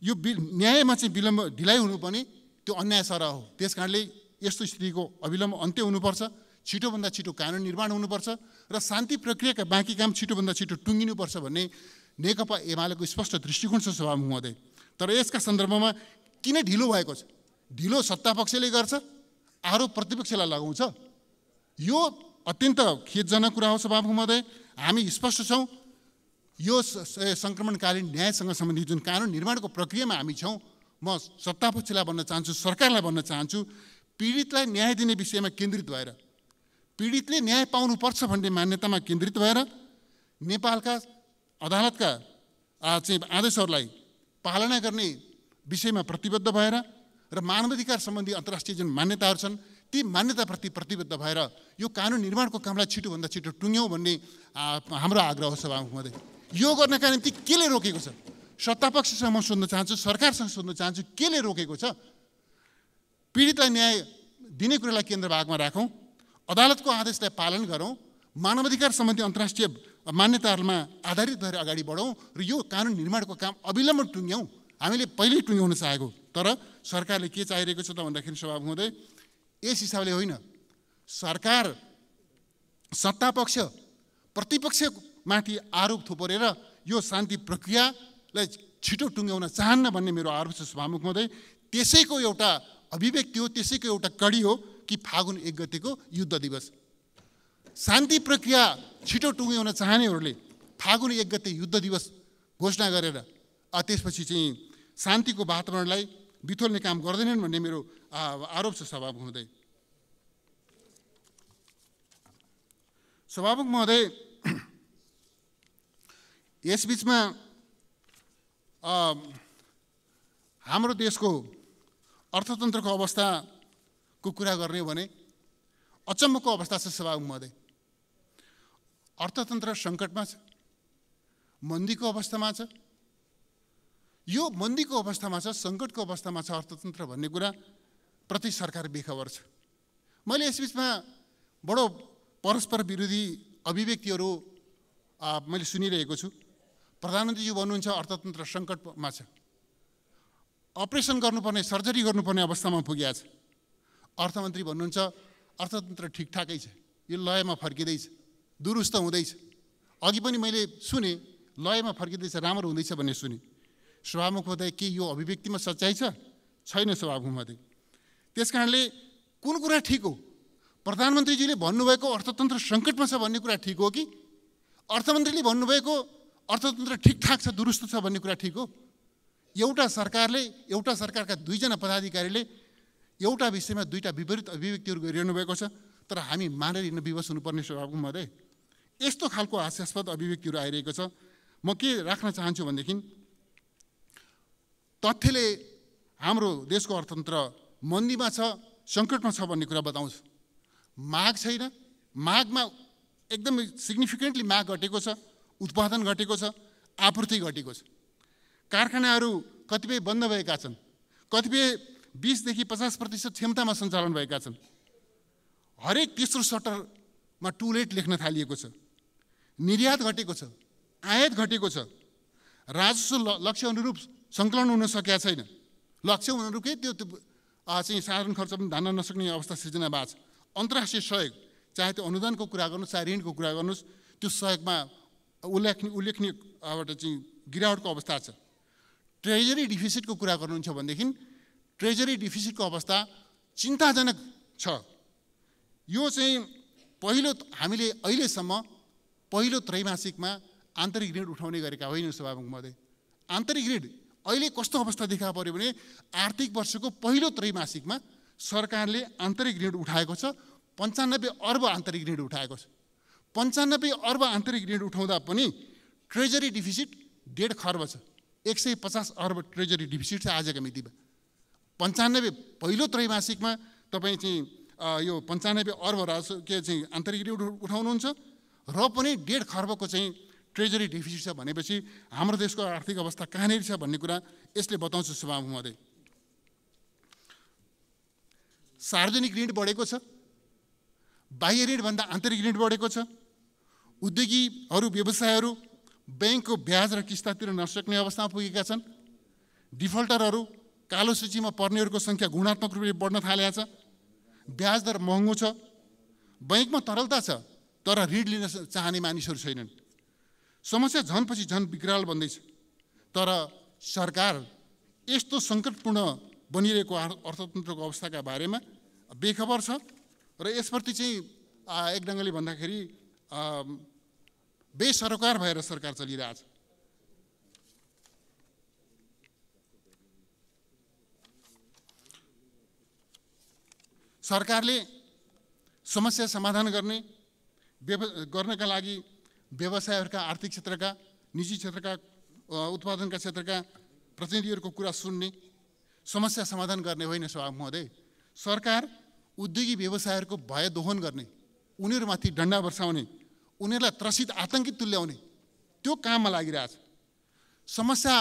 यो न्यायमा चाहिँ विलम्ब ढिलाइ हुनुपर्ने त्यो अन्याय सरह हो। त्यस कारणले यस्तो स्थितिको अविलम्ब अन्त्य हुनुपर्छ, छिटोभन्दा छिटो कानुन निर्माण हुनुपर्छ र शान्ति प्रक्रियाका बाँकी काम छिटोभन्दा छिटो टुङ्गिनुपर्छ भन्ने नेकपा एमालेको स्पष्ट दृष्टिकोण छ सभामुख महोदय। तर यसका सन्दर्भमा किन ढिलो भएको छ? ढिलो सत्तापक्षले गर्छ, आरोप प्रतिपक्षलाई लगाउँछ। यो अत्यन्त खेदजनक कुरा हो सभामुख महोदय। हामी स्पष्ट छौँ, यो सङ्क्रमणकालीन न्यायसँग सम्बन्धित जुन कानुन निर्माणको प्रक्रियामा हामी छौँ, म सत्तापक्षलाई भन्न चाहन्छु, सरकारलाई भन्न चाहन्छु, पीडितलाई न्याय दिने विषयमा केन्द्रित भएर, पीडितले न्याय पाउनुपर्छ भन्ने मान्यतामा केन्द्रित भएर नेपालका अदालतका चाहिँ आदेशहरूलाई पालना गर्ने विषयमा प्रतिबद्ध भएर र मानवाधिकार सम्बन्धी अन्तर्राष्ट्रिय जुन मान्यताहरू छन्, ती मान्यताप्रति प्रतिबद्ध भएर यो कानुन निर्माणको कामलाई छिटोभन्दा छिटो टुङ्ग्यौँ भन्ने हाम्रो आग्रह हो सभामुख महोदय। यो गर्नका निम्ति केले रोकेको छ? सत्तापक्षसँग म सोध्न चाहन्छु, सरकारसँग सोध्न चाहन्छु, केले रोकेको छ? पीडितलाई न्याय दिने कुरालाई केन्द्रभागमा राखौँ, अदालतको आदेशलाई पालन गरौँ, मानवाधिकार सम्बन्धी अन्तर्राष्ट्रिय मान्यताहरूमा आधारित भएर अगाडि बढौँ र यो कानुन निर्माणको काम अविलम्ब टुङ्ग्यौँ। हामीले पहिल्यै टुङ्ग्याउन चाहेको, तर सरकारले के चाहिरहेको छ त भन्दाखेरि सभामुख महोदय, यस हिसाबले होइन, सरकार सत्तापक्ष प्रतिपक्षमाथि आरोप थोपरेर यो शान्ति प्रक्रियालाई छिटो टुङ्ग्याउन चाहन्न भन्ने मेरो आरोप छ सभामुख महोदय। त्यसैको एउटा अभिव्यक्ति हो, त्यसैको एउटा कडी हो कि फागुन 1 गतेको युद्ध दिवस। शान्ति प्रक्रिया छिटो टुङ्ग्याउन चाहनेहरूले फागुन 1 गते युद्ध दिवस घोषणा गरेर त्यसपछि चाहिँ शान्तिको वातावरणलाई बिथोल्ने काम गर्दैनन् भन्ने मेरो आरोप छ सभामुख महोदय। सभामुख महोदय, यसबीचमा हाम्रो देशको अर्थतन्त्रको अवस्थाको कुरा गर्ने हो भने अचम्मको अवस्था छ सभामुख महोदय। अर्थतन्त्र सङ्कटमा छ, मन्दीको अवस्थामा छ। यो मन्दीको अवस्थामा छ, सङ्कटको अवस्थामा छ अर्थतन्त्र भन्ने कुरा प्रति सरकार बेखबर छ। मैले यसबीचमा बडो परस्पर विरोधी अभिव्यक्तिहरू मैले सुनिरहेको छु। प्रधानमन्त्रीज्यू भन्नुहुन्छ अर्थतन्त्र सङ्कटमा छ, अपरेसन गर्नुपर्ने, सर्जरी गर्नुपर्ने अवस्थामा पुगेको छ। अर्थमन्त्री भन्नुहुन्छ अर्थतन्त्र ठिकठाकै छ, यो लयमा फर्किँदैछ, दुरुस्त हुँदैछ। अघि पनि मैले सुने लयमा फर्किँदैछ, राम्रो हुँदैछ भन्ने सुने। सभामुख महोदय, के यो अभिव्यक्तिमा सच्चाइ छ? छैन सभामुख महोदय। त्यस कारणले कुन कुरा ठिक हो? प्रधानमन्त्रीजीले भन्नुभएको अर्थतन्त्र सङ्कटमा छ भन्ने कुरा ठिक हो कि अर्थमन्त्रीले भन्नुभएको अर्थतन्त्र ठिकठाक छ, दुरुस्त छ भन्ने कुरा ठिक हो? एउटा सरकारका दुईजना पदाधिकारीले एउटा विषयमा दुईटा विपरीत अभिव्यक्तिहरू गरिरहनु भएको छ, तर हामी मानेर हिँड्न विवश हुनुपर्ने सभामुख महोदय। यस्तो खालको हास्यास्पद अभिव्यक्तिहरू आइरहेको छ। म के राख्न चाहन्छु भनेदेखि तथ्यले हाम्रो देशको अर्थतन्त्र मन्दीमा छ, सङ्कटमा छ भन्ने कुरा बताउँछ। माग छैन, मागमा एकदमै सिग्निफिकेन्टली माग घटेको छ, उत्पादन घटेको छ, आपूर्ति घटेको छ। कारखानाहरू कतिपय बन्द भएका छन्, कतिपय 20 देखि 50% क्षमतामा सञ्चालन भएका छन्। हरेक तेस्रो सटरमा टु लेट लेख्न थालिएको छ। निर्यात घटेको छ, आयात घटेको छ, राजस्व लक्ष्य अनुरूप सङ्कलन हुन सकेका छैन। लक्ष्य अनुरूप त्यो चाहिँ साधारण खर्च पनि धान्न नसक्ने अवस्था सिर्जना भएको छ। अन्तर्राष्ट्रिय सहयोग, चाहे त्यो अनुदानको कुरा गर्नुहोस्, चाहे ऋणको कुरा गर्नुहोस्, त्यो सहयोगमा उल्लेखनीय चाहिँ गिरावटको अवस्था छ। ट्रेजरी डिफिसिटको कुरा गर्नुहुन्छ भनेदेखि ट्रेजरी डिफिसिटको अवस्था चिन्ताजनक छ। यो चाहिँ हामीले अहिलेसम्म पहिलो त्रैमासिकमा आन्तरिक ऋण उठाउने गरेका होइनौँ सभामुख महोदय। आन्तरिक ऋण अहिले कस्तो अवस्था देखा पर्यो भने आर्थिक वर्षको पहिलो त्रैमासिकमा सरकारले आन्तरिक ऋण उठाएको छ, 95 अर्ब आन्तरिक ऋण उठाएको छ। 95 अर्ब आन्तरिक ऋण उठाउँदा पनि ट्रेजरी डिफिसिट 1.5 खर्ब छ। 150 अर्ब ट्रेजरी डिफिसिट छ आजका मितिमा। 95 पहिलो त्रैमासिकमा तपाईँ चाहिँ यो 95 अर्ब राजस्व चाहिँ आन्तरिक ऋण उठाउनुहुन्छ र पनि 1.5 खर्बको चाहिँ ट्रेजरी डिफिसिट छ भनेपछि हाम्रो देशको आर्थिक अवस्था कहाँनिर छ भन्ने कुरा यसले बताउँछ सभामुख महोदय। सार्वजनिक ऋण बढेको छ, बाह्य ऋणभन्दा आन्तरिक ऋण बढेको छ। उद्योगीहरू, व्यवसायहरू ब्याङ्कको ब्याज र किस्ता तिर्न नसक्ने अवस्थामा पुगेका छन्। डिफल्टरहरू, कालो सूचीमा पर्नेहरूको सङ्ख्या गुणात्मक रूपले बढ्न थालेको छ। ब्याज दर महँगो छ, बैङ्कमा तरलता छ, तर ऋण लिन चाहने मानिसहरू छैनन्। समस्या झनपछि झन विकराल बन्दैछ। तर सरकार यस्तो सङ्कटपूर्ण बनिरहेको अर्थतन्त्रको अवस्थाका बारेमा बेखबर छ र यसप्रति चाहिँ एक ढङ्गले भन्दाखेरि बेसरोकार भएर सरकार चलिरहेछ। सरकारले समस्या समाधान गर्नका लागि व्यवसायहरूका, आर्थिक क्षेत्रका, निजी क्षेत्रका, उत्पादनका क्षेत्रका प्रतिनिधिहरूको कुरा सुन्ने, समस्या समाधान गर्ने होइन सभामुख महोदय। सरकार उद्योगी व्यवसायहरूको भय दोहन गर्ने, उनीहरूमाथि डन्डा बर्साउने, उनीहरूलाई त्रसित आतङ्कित तुल्याउने त्यो काममा लागिरहेछ। समस्या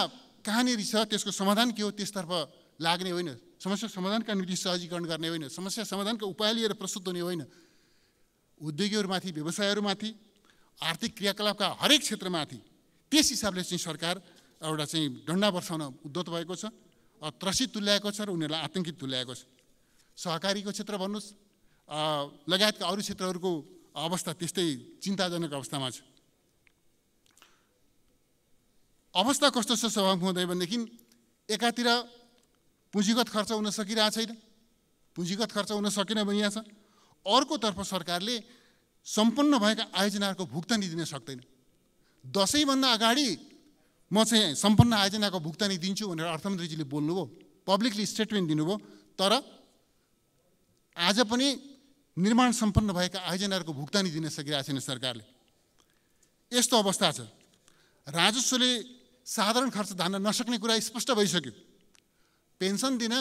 कहाँनिर छ, त्यसको समाधान के हो त्यसतर्फ लाग्ने होइन। समस्या समाधानका निम्ति सहजीकरण गर्ने होइन, समस्या समाधानका उपाय लिएर प्रस्तुत हुने होइन। उद्योगीहरूमाथि, व्यवसायहरूमाथि, आर्थिक क्रियाकलापका हरेक क्षेत्रमाथि त्यस हिसाबले चाहिँ सरकार एउटा चाहिँ डन्डा बर्साउन उद्यत भएको छ, त्रसित तुल्याएको छ र उनीहरूलाई आतङ्कित तुल्याएको छ। सहकारीको क्षेत्र भन्नुहोस्, लगायतका अरू क्षेत्रहरूको अवस्था त्यस्तै चिन्ताजनक अवस्थामा छ। अवस्था कस्तो छ सभामुख महोदय भनेदेखि एकातिर पुँजीगत खर्च हुन सकिरहेको छैन, पुँजीगत खर्च हुन सकेन भनिएको छ। अर्कोतर्फ सरकारले सम्पन्न भएका आयोजनाहरूको भुक्तानी दिन सक्दैन। दसैँभन्दा अगाडि म चाहिँ सम्पन्न आयोजनाको भुक्तानी दिन्छु भनेर अर्थमन्त्रीजीले बोल्नुभयो, पब्लिकली स्टेटमेन्ट दिनुभयो, तर आज पनि निर्माण सम्पन्न भएका आयोजनाहरूको भुक्तानी दिन सकिरहेको छैन सरकारले। यस्तो अवस्था छ। राजस्वले साधारण खर्च धान्न नसक्ने कुरा स्पष्ट भइसक्यो। पेन्सन दिन,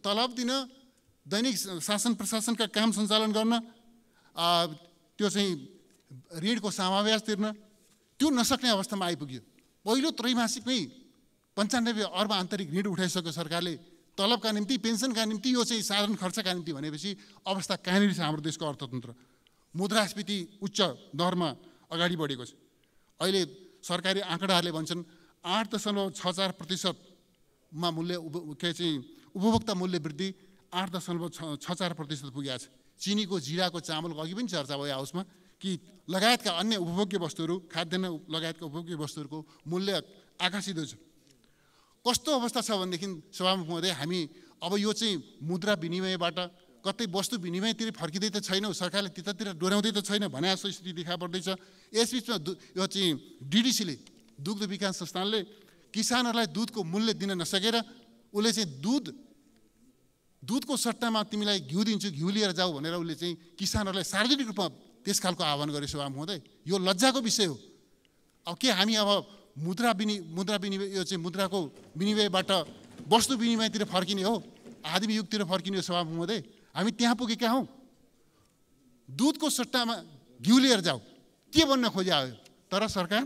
तलब दिन, दैनिक शासन प्रशासनका काम सञ्चालन गर्न, त्यो चाहिँ ऋणको समावेश तिर्न, त्यो नसक्ने अवस्थामा आइपुग्यो। पहिलो त्रैमासिकमै 95 अर्ब आन्तरिक ऋण उठाइसक्यो सरकारले तलबका निम्ति, पेन्सनका निम्ति, यो चाहिँ साधारण खर्चका निम्ति भनेपछि अवस्था कहाँनिर छ हाम्रो देशको अर्थतन्त्र? मुद्रास्फीति उच्च दरमा अगाडि बढेको छ। अहिले सरकारी आँकडाहरूले भन्छन् 8.64%मा मूल्य उपभोक्ता मूल्य वृद्धि 8.64% पुगेको छ। चिनीको, जिराको, चामलको अघि पनि चर्चा भयो हाउसमा कि लगायतका अन्य उपभोग्य वस्तुहरू, खाद्यान्न लगायतका उपभोग्य वस्तुहरूको मूल्य आकाशित छ। कस्तो अवस्था छ भनेदेखि सभामुख महोदय, हामी अब यो चाहिँ मुद्रा विनिमयबाट कतै वस्तु विनिमयतिर फर्किँदै त छैनौँ, सरकारले त्यतातिर डोर्याउँदै त छैन भने जस्तो स्थिति देखा पर्दैछ। यसबिचमा यो चाहिँ डिडिसीले, दुग्ध विकास संस्थानले किसानहरूलाई दुधको मूल्य दिन नसकेर उसले चाहिँ दुधको सट्टामा तिमीलाई घिउ दिन्छु, घिउ लिएर जाऊ भनेर उसले चाहिँ किसानहरूलाई सार्वजनिक रूपमा त्यस खालको आह्वान गरे। सभामुख महोदय, यो लज्जाको विषय हो। अब के हामी अब मुद्रा विनिमय यो चाहिँ मुद्राको विनिमयबाट वस्तु विनिमयतिर फर्किने हो, आदिम युगतिर फर्किने हो? सभामुख महोदय, हामी त्यहाँ पुगेका हौँ। दुधको सट्टामा घिउ लिएर जाऊ के भन्न खोज्या हो? तर सरकार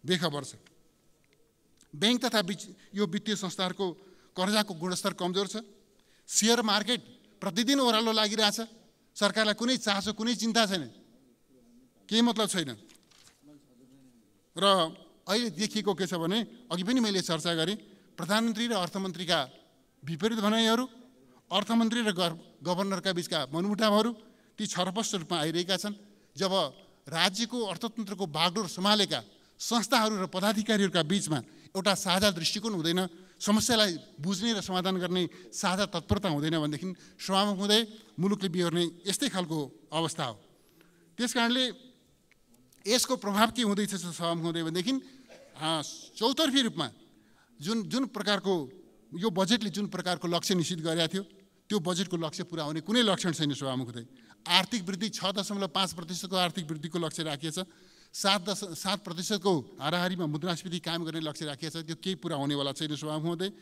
बेखबर छ। ब्याङ्क तथा यो वित्तीय संस्थाहरूको कर्जाको गुणस्तर कमजोर छ। सेयर मार्केट प्रतिदिन ओह्रालो लागिरहेछ। सरकारलाई कुनै चासो, कुनै चिन्ता छैन, केही मतलब छैन। र अहिले देखिएको के छ भने, अघि पनि मैले चर्चा गरेँ, प्रधानमन्त्री र अर्थमन्त्रीका विपरीत भनाइहरू, अर्थमन्त्री र गभर्नरका बिचका मनमुटावहरू ती छरपष्ट रूपमा आइरहेका छन्। जब राज्यको अर्थतन्त्रको बागडोर सम्हालेका संस्थाहरू र पदाधिकारीहरूका बिचमा एउटा साझा दृष्टिकोण हुँदैन, समस्यालाई बुझ्ने र समाधान गर्ने साझा तत्परता हुँदैन भनेदेखि सभामुख महोदय, मुलुकले बिहोर्ने यस्तै खालको अवस्था हो। त्यस कारणले यसको प्रभाव के हुँदैछ सभामुख महोदय भनेदेखि चौतर्फी रूपमा जुन प्रकारको यो बजेटले जुन प्रकारको लक्ष्य निश्चित गरेका थियो, त्यो बजेटको लक्ष्य पुरा हुने कुनै लक्षण छैन। सभामुख महोदय, आर्थिक वृद्धि 6.5% आर्थिक वृद्धिको लक्ष्य राखिएको छ। 7% हाराहारीमा मुद्रास्फीति कायम गर्ने लक्ष्य राखिएको छ। त्यो केही पुरा हुनेवाला छैन। सभामुख महोदय,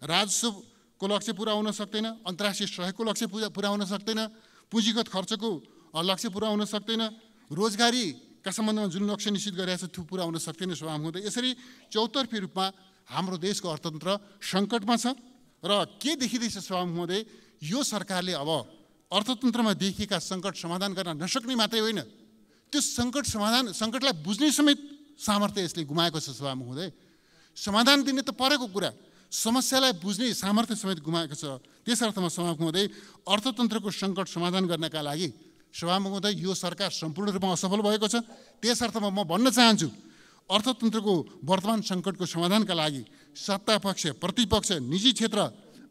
राजस्वको लक्ष्य पुरा हुन सक्दैन, अन्तर्राष्ट्रिय सहयोगको लक्ष्य पुरा हुन सक्दैन, पुँजीगत खर्चको लक्ष्य पुरा हुन सक्दैन, रोजगारीका सम्बन्धमा जुन लक्ष्य निश्चित गरिएको छ त्यो पुरा हुन सक्दैन। सभामुख महोदय, यसरी चौतर्फी रूपमा हाम्रो देशको अर्थतन्त्र सङ्कटमा छ। र के देखिँदैछ सभामुख महोदय, यो सरकारले अब अर्थतन्त्रमा देखिएका सङ्कट समाधान गर्न नसक्ने मात्रै होइन, त्यो सङ्कटलाई बुझ्ने समेत सामर्थ्य यसले गुमाएको छ। सभामुख महोदय, समाधान दिने त परेको कुरा, समस्यालाई बुझ्ने सामर्थ्य समेत गुमाएको छ। त्यस अर्थमा सभामुख महोदय, अर्थतन्त्रको सङ्कट समाधान गर्नका लागि सभामुख महोदय यो सरकार सम्पूर्ण रूपमा असफल भएको छ। त्यस अर्थमा म भन्न चाहन्छु, अर्थतन्त्रको वर्तमान सङ्कटको समाधानका लागि सत्ता पक्ष, प्रतिपक्ष, निजी क्षेत्र,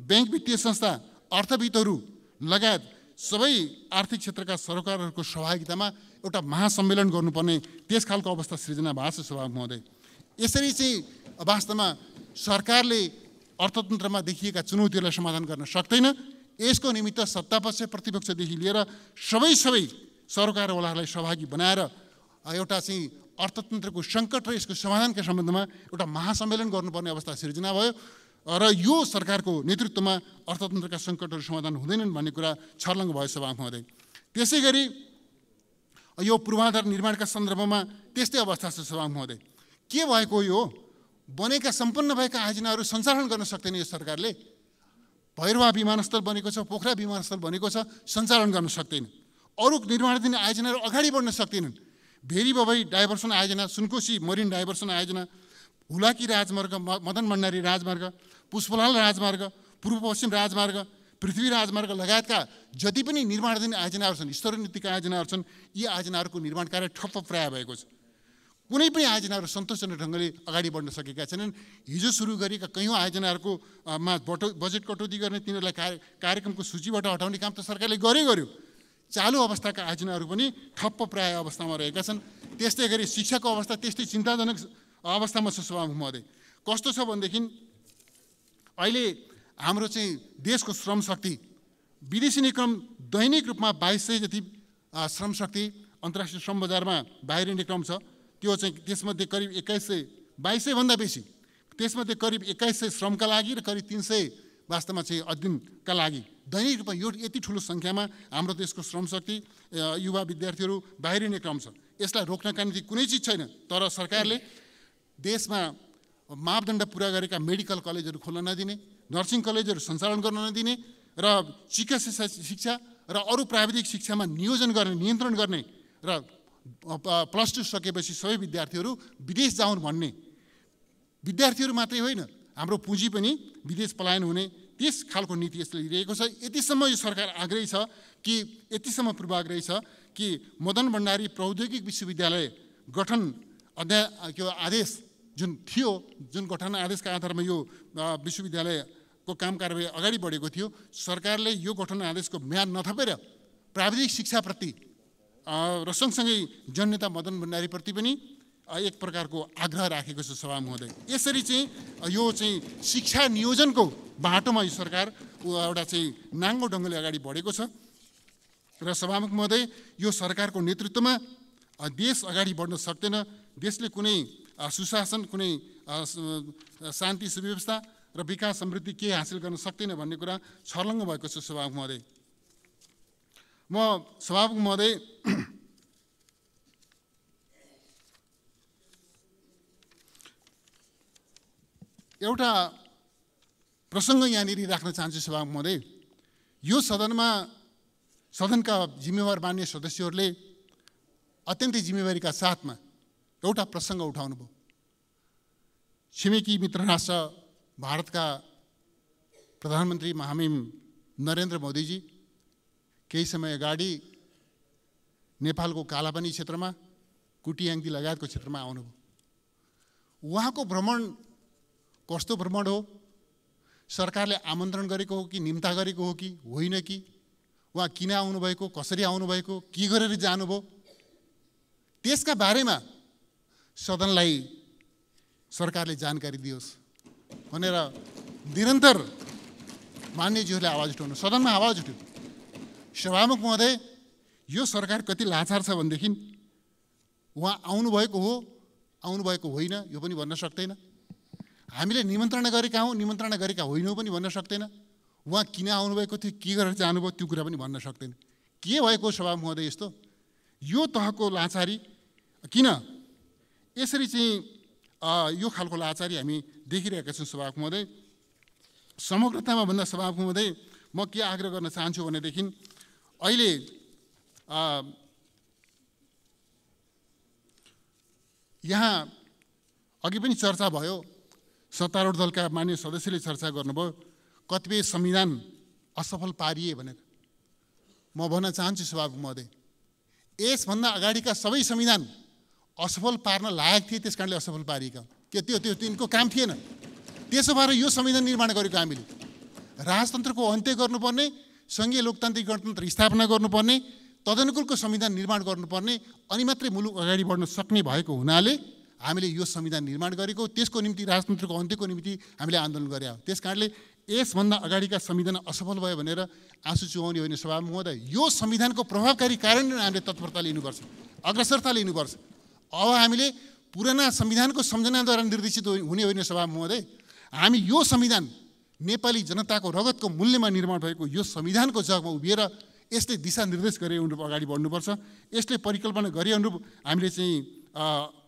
ब्याङ्क, वित्तीय संस्था, अर्थविदहरू लगायत सबै आर्थिक क्षेत्रका सरकारहरूको सहभागितामा एउटा महासम्मेलन गर्नुपर्ने त्यस खालको अवस्था सृजना भएको छ। सभामुख महोदय, यसरी चाहिँ वास्तवमा सरकारले अर्थतन्त्रमा देखिएका चुनौतीहरूलाई समाधान गर्न सक्दैन। यसको निमित्त सत्तापक्ष, प्रतिपक्षदेखि लिएर सबै सरकारवालाहरूलाई सहभागी बनाएर एउटा चाहिँ अर्थतन्त्रको सङ्कट र यसको समाधानका सम्बन्धमा एउटा महासम्मेलन गर्नुपर्ने अवस्था सिर्जना भयो। र यो सरकारको नेतृत्वमा अर्थतन्त्रका सङ्कटहरू समाधान हुँदैनन् भन्ने कुरा छर्लङ्ग भयो। सभामुख महोदय, त्यसै गरी यो पूर्वाधार निर्माणका सन्दर्भमा त्यस्तै अवस्था छ। सभामुख महोदय, के भएको यो बनेका सम्पन्न भएका आयोजनाहरू सञ्चालन गर्न सक्दैन यो सरकारले। भैरवा विमानस्थल बनेको छ, पोखरा विमानस्थल बनेको छ, सञ्चालन गर्न सक्दैन। अरू निर्माणाधीन आयोजनाहरू अगाडि बढ्न सक्दैनन्। भेरी बबई डाइभर्सन आयोजना, सुनकोशी मरिन डाइभर्सन आयोजना, हुलाकी राजमार्ग, मदन भण्डारी राजमार्ग, पुष्पलाल राजमार्ग, पूर्व पश्चिम राजमार्ग, पृथ्वी राजमार्ग लगायतका जति पनि निर्माणाधीन आयोजनाहरू छन्, स्तरोन्नतिका आयोजनाहरू छन्, यी आयोजनाहरूको निर्माण कार्य ठप्प प्राय भएको छ। कुनै पनि आयोजनाहरू सन्तोषजनक ढङ्गले अगाडि बढ्न सकेका छैनन्। हिजो सुरु गरेका कैयौँ आयोजनाहरूको बजेट कटौती गर्ने, तिनीहरूलाई कार्यक्रमको सूचीबाट हटाउने काम त सरकारले गर्यो। चालु अवस्थाका आयोजनाहरू पनि ठप्प प्राय अवस्थामा रहेका छन्। त्यस्तै गरी शिक्षाको अवस्था त्यस्तै चिन्ताजनक अवस्थामा छ। सभामुख महोदय, कस्तो छ भनेदेखि अहिले हाम्रो चाहिँ देशको श्रम शक्ति, विदेशी निक्रम दैनिक रूपमा 2200 जति श्रम शक्ति अन्तर्राष्ट्रिय श्रम बजारमा बाहिरिने क्रम छ। त्यो चाहिँ त्यसमध्ये करिब 2200 भन्दा बेसी, त्यसमध्ये करिब 2100 श्रमका लागि र करिब 300 वास्तवमा चाहिँ अध्ययनका लागि दैनिक रूपमा यो यति ठुलो सङ्ख्यामा हाम्रो देशको श्रम शक्ति, युवा विद्यार्थीहरू बाहिरिने क्रम छ। यसलाई रोक्नका निम्ति कुनै चिज छैन। तर सरकारले देशमा मापदण्ड पुरा गरेका मेडिकल कलेजहरू खोल्न नदिने, नर्सिङ कलेजहरू सञ्चालन गर्न नदिने र चिकित्सा शिक्षा र अरू प्राविधिक शिक्षामा नियोजन गर्ने, नियन्त्रण गर्ने र +2 सकेपछि सबै विद्यार्थीहरू विदेश जाउन् भन्ने, विद्यार्थीहरू मात्रै होइन हाम्रो पुँजी पनि विदेश पलायन हुने त्यस खालको नीति यसले लिएको छ। यतिसम्म यो सरकार आग्रही छ कि, यतिसम्म पूर्वाग्रही छ कि मदन भण्डारी प्रौद्योगिक विश्वविद्यालय गठन आदेश जुन थियो, जुन गठन आदेशका आधारमा यो विश्वविद्यालयको काम कारबाही अगाडि बढेको थियो, सरकारले यो गठन आदेशको म्याद नथपेर प्राविधिक शिक्षाप्रति र सँगसँगै जननेता मदन भण्डारीप्रति पनि एक प्रकारको आग्रह राखेको छ सभा महोदय। यसरी चाहिँ यो चाहिँ शिक्षा नियोजनको बाटोमा यो सरकार एउटा चाहिँ नाङ्गो ढङ्गले अगाडि बढेको छ र सभामुख महोदय, यो सरकारको नेतृत्वमा देश अगाडि बढ्न सक्दैन। देशले कुनै सुशासन, कुनै शान्ति सुव्यवस्था र विकास समृद्धि के हासिल गर्न सक्दैन भन्ने कुरा छर्लङ्ग भएको छ सभामुख महोदय। म सभामुख महोदय एउटा प्रसङ्ग यहाँनिर राख्न चाहन्छु सभामुख महोदय। यो सदनका जिम्मेवार मान्य सदस्यहरूले अत्यन्तै जिम्मेवारीका साथमा एउटा प्रसङ्ग उठाउनु भयो। छिमेकी मित्र राष्ट्र भारतका प्रधानमन्त्री महामहिम नरेन्द्र मोदीजी केही समय अगाडि नेपालको कालापानी क्षेत्रमा, कुटियाङ्गी लगायतको क्षेत्रमा आउनुभयो। उहाँको भ्रमण कस्तो भ्रमण हो? सरकारले आमन्त्रण गरेको हो कि निम्ता गरेको हो कि होइन, कि उहाँ किन आउनुभएको, कसरी आउनुभएको, के गरेर जानुभयो, त्यसका बारेमा सदनलाई सरकारले जानकारी दियोस् भनेर निरन्तर मान्यज्यूहरूले आवाज उठाउनु, सदनमा आवाज उठ्यो। सभामुख महोदय, यो सरकार कति लाचार छ भनेदेखि उहाँ आउनुभएको हो, आउनुभएको होइन यो पनि भन्न सक्दैन। हामीले निमन्त्रणा गरेका हौँ, निमन्त्रणा गरेका होइनौँ पनि भन्न सक्दैन। उहाँ किन आउनुभएको थियो, के गरेर जानुभयो, त्यो कुरा पनि भन्न सक्दैन। के भएको सभामुख महोदय यस्तो? यो तहको लाचारी किन? यसरी चाहिँ यो खालको लाचारी हामी देखिरहेका छौँ सभामुख महोदय। समग्रतामा भन्दा सभामुख महोदय, म के आग्रह गर्न चाहन्छु भनेदेखि अहिले यहाँ अघि पनि चर्चा भयो, सत्तारूढ दलका मान्य सदस्यले चर्चा गर्नुभयो कतिपय संविधान असफल पारिए भनेर। म भन्न चाहन्छु सभामुख महोदय, यसभन्दा अगाडिका सबै संविधान असफल पार्न लायक थिए, त्यस कारणले असफल पारिएका। के त्यो तिनको काम थिएन? त्यसो भएर यो संविधान निर्माण गरेको हामीले राजतन्त्रको अन्त्य गर्नुपर्ने, सङ्घीय लोकतान्त्रिक गणतन्त्र स्थापना गर्नुपर्ने, तदनुकूलको संविधान निर्माण गर्नुपर्ने, अनि मात्रै मुलुक अगाडि बढ्न सक्ने भएको हुनाले हामीले यो संविधान निर्माण गरेको, त्यसको निम्ति राजतन्त्रको अन्त्यको निम्ति हामीले आन्दोलन गरे हो। त्यस कारणले यसभन्दा अगाडिका संविधान असफल भयो भनेर आँसु चुहाउने होइन सभामुख महोदय। यो संविधानको प्रभावकारी कार्यान्वयन हामीले तत्परता लिनुपर्छ, अग्रसरता लिनुपर्छ। अब हामीले पुराना संविधानको सम्झनाद्वारा निर्देशित हुने होइन सभामुख महोदय। हामी यो संविधान नेपाली जनताको रगतको मूल्यमा निर्माण भएको यो संविधानको जगमा उभिएर यसले दिशानिर्देश गरे अनुरूप अगाडि बढ्नुपर्छ। यसले परिकल्पना गरे अनुरूप हामीले चाहिँ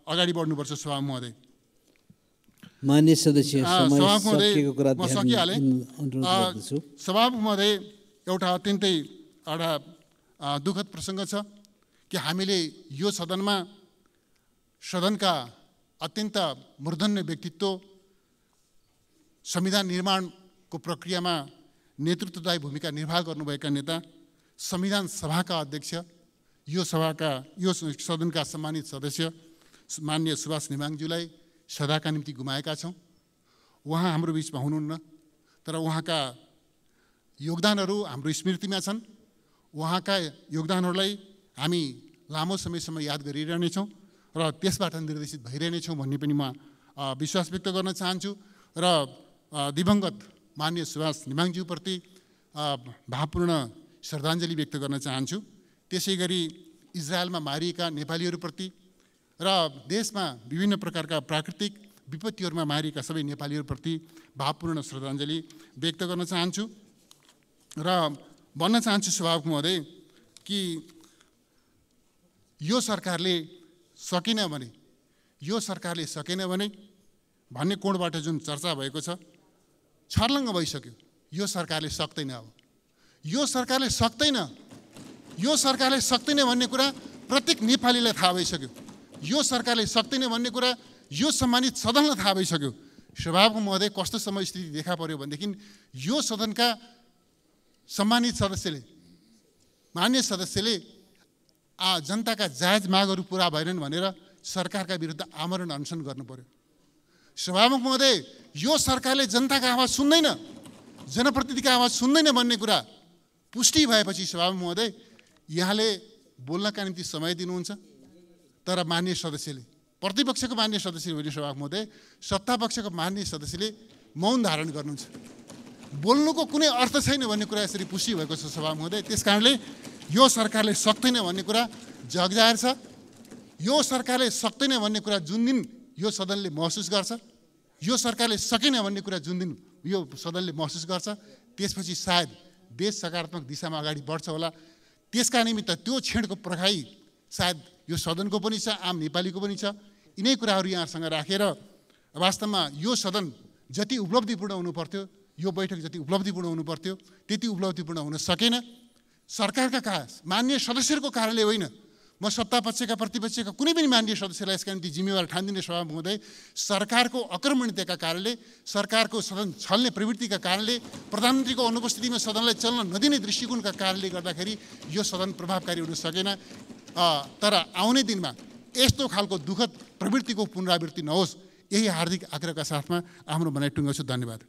अगाडि बढ्नुपर्छ सभामुख महोदय। मान्य सदस्य, सभामुख महोदय, एउटा अत्यन्तै एउटा दुःखद प्रसङ्ग छ कि हामीले यो सदनका अत्यन्त मूर्धन्य व्यक्तित्व, संविधान निर्माणको प्रक्रियामा नेतृत्वदायी भूमिका निर्वाह गर्नुभएका नेता, संविधान सभाका अध्यक्ष, यो सदनका सम्मानित सदस्य माननीय सुभाष नेमाङज्यूलाई सदाका निम्ति गुमाएका छौँ। उहाँ हाम्रो बिचमा हुनुहुन्न, तर उहाँका योगदानहरू हाम्रो स्मृतिमा छन्। उहाँका योगदानहरूलाई हामी लामो समयसम्म याद गरिरहनेछौँ र त्यसबाट निर्देशित भइरहनेछौँ भन्ने पनि म विश्वास व्यक्त गर्न चाहन्छु। र दिवंगत मान्य सुभाष नेमाङज्यूप्रति भावपूर्ण श्रद्धाञ्जली व्यक्त गर्न चाहन्छु। त्यसै गरी इजरायलमा मारिएका नेपालीहरूप्रति र देशमा विभिन्न प्रकारका प्राकृतिक विपत्तिहरूमा मारिएका सबै नेपालीहरूप्रति भावपूर्ण श्रद्धाञ्जली व्यक्त गर्न चाहन्छु र भन्न चाहन्छु सभामुख महोदय कि यो सरकारले सकेन भने भन्ने कोणबाट जुन चर्चा भएको छ, छर्लङ्ग भइसक्यो। यो सरकारले सक्दैन। अब यो सरकारले सक्दैन यो सरकारले सक्दैन भन्ने कुरा प्रत्येक नेपालीलाई थाहा भइसक्यो। यो सरकारले सक्दैन भन्ने कुरा यो सम्मानित सदनलाई थाहा भइसक्यो। सभामुख महोदय, कस्तोसम्म स्थिति देखा पर्यो भनेदेखि यो सदनका सम्मानित सदस्यले, मान्य सदस्यले जनताका जायज मागहरू पुरा भएनन् भनेर सरकारका विरुद्ध आमरण अनसन गर्नु पर्यो। सभामुख महोदय, यो सरकारले जनताको आवाज सुन्दैन, जनप्रतिनिधिको आवाज सुन्दैन भन्ने कुरा पुष्टि भएपछि सभामुख महोदय यहाँले बोल्नका निम्ति समय दिनुहुन्छ, तर मान्य सदस्यले, प्रतिपक्षको मान्य सदस्य होइन सभामुख महोदय, सत्तापक्षको मान्य सदस्यले मौन धारण गर्नुहुन्छ। बोल्नुको कुनै अर्थ छैन भन्ने कुरा यसरी पुष्टि भएको छ सभामुख महोदय। त्यसकारणले यो सरकारले सक्दैन भन्ने कुरा जगजाहेर छ। यो सरकारले सक्दैन भन्ने कुरा जुन दिन यो सदनले महसुस गर्छ, यो सरकारले सकेन भन्ने कुरा जुन दिन यो सदनले महसुस गर्छ, त्यसपछि सायद देश सकारात्मक दिशामा अगाडि बढ्छ होला। त्यसका निमित्त त्यो क्षणको पर्खाइ सायद यो सदनको पनि छ, आम नेपालीको पनि छ। यिनै कुराहरू यहाँसँग राखेर वास्तवमा यो सदन जति उपलब्धिपूर्ण हुनुपर्थ्यो, यो बैठक जति उपलब्धिपूर्ण हुनुपर्थ्यो, त्यति उपलब्धिपूर्ण हुन सकेन। सरकारका मान्य सदस्यहरूको कारणले होइन, म सत्तापक्षका प्रतिपक्षका कुनै पनि मान्य सदस्यलाई यसका निम्ति जिम्मेवार ठान्दिनँ सभामुख महोदय। सरकारको अकर्मण्यताका कारणले, सरकारको सदन छल्ने प्रवृत्तिका कारणले, प्रधानमन्त्रीको अनुपस्थितिमा सदनलाई चल्न नदिने दृष्टिकोणका कारणले गर्दाखेरि यो सदन प्रभावकारी हुन सकेन। तर आउने दिनमा यस्तो खालको दुःखद प्रवृत्तिको पुनरावृत्ति नहोस्, यही हार्दिक आग्रहका साथमा आफ्नो भनाइ टुङ्ग्याउँछु। धन्यवाद।